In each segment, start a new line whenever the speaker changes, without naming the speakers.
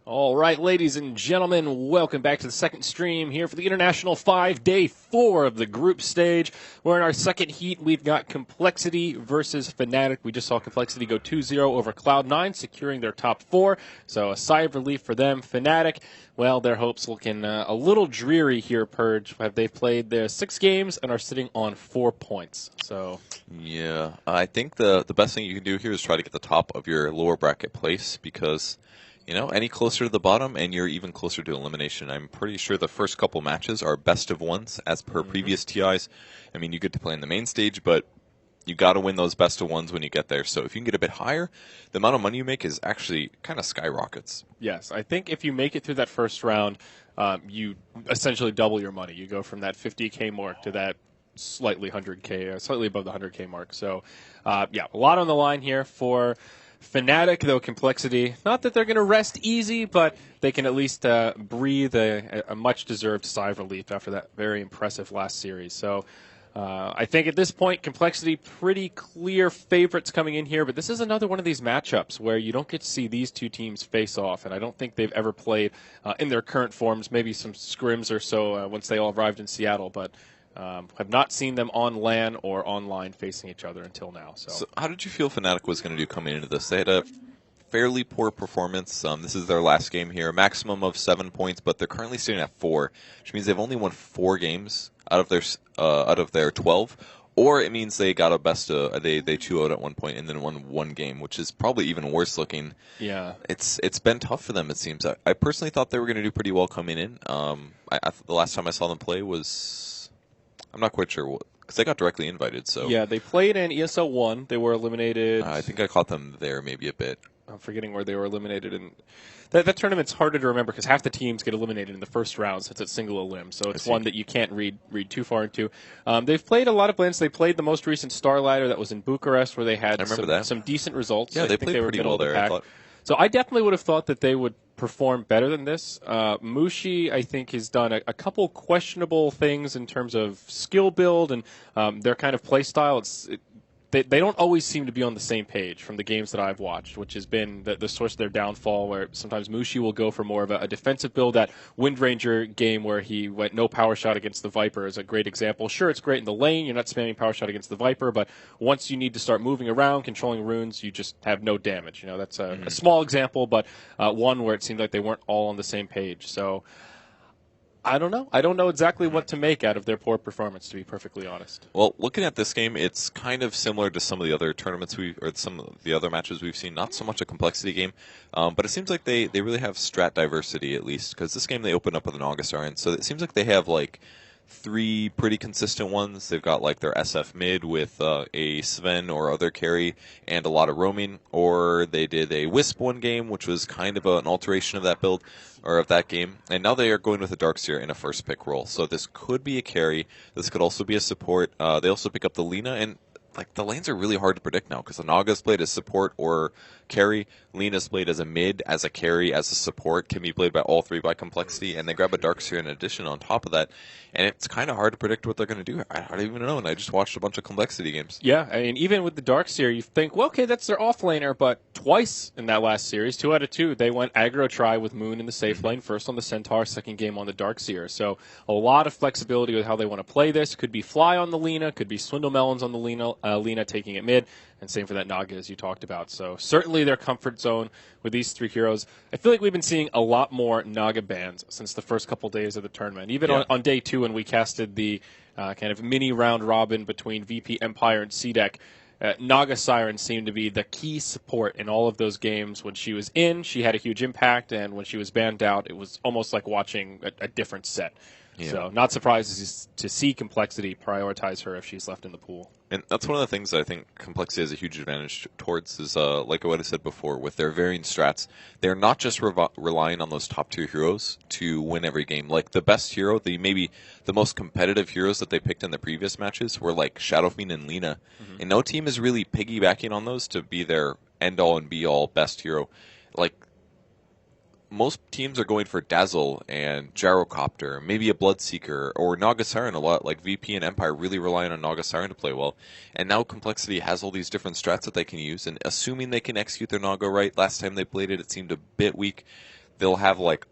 All right, ladies and gentlemen, welcome back to the second stream here for the International 5-Day 4 of the group stage. We're in our second heat. We've got Complexity versus Fnatic. We just saw Complexity go 2-0 over Cloud9, securing their top 4. So a sigh of relief for them. Fnatic, well, their hopes looking a little dreary here, Purge. They've played their 6 games and are sitting on 4 points. So
yeah, I think the best thing you can do here is try to get the top of your lower bracket place because, you know, any closer to the bottom and you're even closer to elimination. I'm pretty sure the first couple matches are best of ones as per previous TIs. I mean, you get to play in the main stage, but you got to win those best of ones when you get there. So if you can get a bit higher, the amount of money you make is actually kind of skyrockets.
yes, I think if you make it through that first round, you essentially double your money. You go from that 50K mark to that slightly 100K, slightly above the 100K mark. So, yeah, a lot on the line here for Fnatic, though Complexity, not that they're going to rest easy, but they can at least breathe a much-deserved sigh of relief after that very impressive last series. So I think at this point, Complexity, pretty clear favorites coming in here, but this is another one of these matchups where you don't get to see these two teams face off, and I don't think they've ever played in their current forms, maybe some scrims or so once they all arrived in Seattle, but have not seen them on LAN or online facing each other until now. So
how did you feel Fnatic was going to do coming into this? They had a fairly poor performance. This is their last game here, maximum of 7 points, but they're currently sitting at 4, which means they've only won 4 games out of their 12. Or it means they got a best they 2-0'd at one point and then won 1 game, which is probably even worse looking.
Yeah,
it's been tough for them. It seems. I personally thought they were going to do pretty well coming in. The last time I saw them play was, I'm not quite sure, because they got directly invited. So
yeah, they played in ESL 1. They were eliminated.
I think I caught them there maybe a bit.
I'm forgetting where they were eliminated. And that tournament's harder to remember because half the teams get eliminated in the first round since it's single elim. So it's one that you can't read too far into. They've played a lot of plans. They played the most recent Star Ladder that was in Bucharest where they had some decent results.
Yeah, they played pretty well there, I thought.
So I definitely would have thought that they would perform better than this. Mushi, I think, has done a couple questionable things in terms of skill build and their kind of play style. They don't always seem to be on the same page from the games that I've watched, which has been the source of their downfall, where sometimes Mushi will go for more of a defensive build. That Wind Ranger game where he went no power shot against the Viper is a great example. Sure, it's great in the lane. You're not spamming power shot against the Viper, but once you need to start moving around, controlling runes, you just have no damage. You know, that's a small example, but one where it seemed like they weren't all on the same page. So I don't know. I don't know exactly what to make out of their poor performance, to be perfectly honest.
Well, looking at this game, it's kind of similar to some of the other tournaments or some of the other matches we've seen. Not so much a complexity game, but it seems like they really have strat diversity at least. Because this game they opened up with an August Iron, so it seems like they have like 3 pretty consistent ones. They've got like their SF mid with a Sven or other carry and a lot of roaming, or they did a Wisp one game, which was kind of an alteration of that build or of that game, and now they are going with a Darkseer in a first pick role. So this could be a carry. This could also be a support. They also pick up the Lina, and like the lanes are really hard to predict now because the Naga's played as support or carry. Lina's played as a mid, as a carry, as a support, can be played by all 3 by complexity, and they grab a Darkseer in addition on top of that, and it's kind of hard to predict what they're going to do. I don't even know, and I just watched a bunch of complexity games.
Yeah, I mean, even with the Darkseer, you think, well, okay, that's their off laner, but twice in that last series, 2 out of 2, they went aggro try with Moon in the safe lane, first on the Centaur, second game on the Darkseer. So a lot of flexibility with how they want to play this. Could be Fly on the Lina, could be Swindle Melons on the Lina taking it mid, and same for that Naga as you talked about. So certainly their comfort zone with these 3 heroes. I feel like we've been seeing a lot more Naga bans since the first couple days of the tournament. Even on day 2 when we casted the kind of mini round robin between VP Empire and CDEC, Naga Siren seemed to be the key support in all of those games. When she was in, she had a huge impact, and when she was banned out, it was almost like watching a different set. Yeah. So not surprised to see Complexity prioritize her if she's left in the pool.
And that's one of the things that I think Complexity has a huge advantage towards is, like what I said before, with their varying strats, they're not just relying on those top 2 heroes to win every game. Like the best hero, maybe the most competitive heroes that they picked in the previous matches were like Shadow Fiend and Lina. And no team is really piggybacking on those to be their end-all and be-all best hero. Like, most teams are going for Dazzle and Gyrocopter, maybe a Bloodseeker, or Naga Siren a lot, like VP and Empire really relying on Naga Siren to play well. And now Complexity has all these different strats that they can use, and assuming they can execute their Naga right, last time they played it, it seemed a bit weak. they'll have like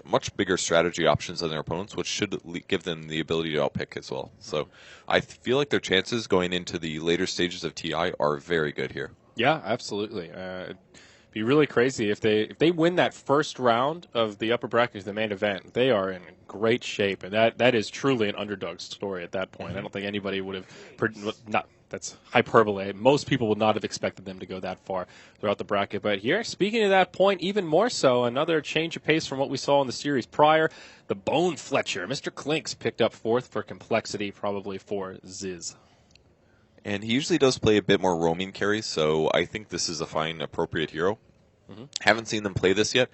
much bigger strategy options than their opponents, which should give them the ability to outpick as well. So I feel like their chances going into the later stages of TI are very good here.
Yeah, absolutely. It'd be really crazy if they win that first round of the upper bracket, the main event. They are in great shape, and that is truly an underdog story at that point. I don't think anybody would have that's hyperbole. Most people would not have expected them to go that far throughout the bracket. But here, speaking of that point, even more so, another change of pace from what we saw in the series prior. The Bone Fletcher, Mr. Klinks, picked up fourth for complexity, probably for Ziz.
And he usually does play a bit more roaming carries, so I think this is a fine, appropriate hero. Haven't seen them play this yet.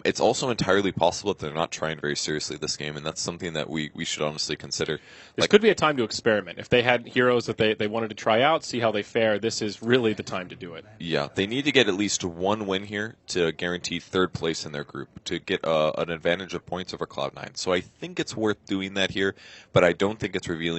It's also entirely possible that they're not trying very seriously this game, and that's something that we should honestly consider.
This could be a time to experiment. If they had heroes that they wanted to try out, see how they fare, this is really the time to do it.
Yeah, they need to get at least one win here to guarantee third place in their group, to get an advantage of points over Cloud9. So I think it's worth doing that here, but I don't think it's revealing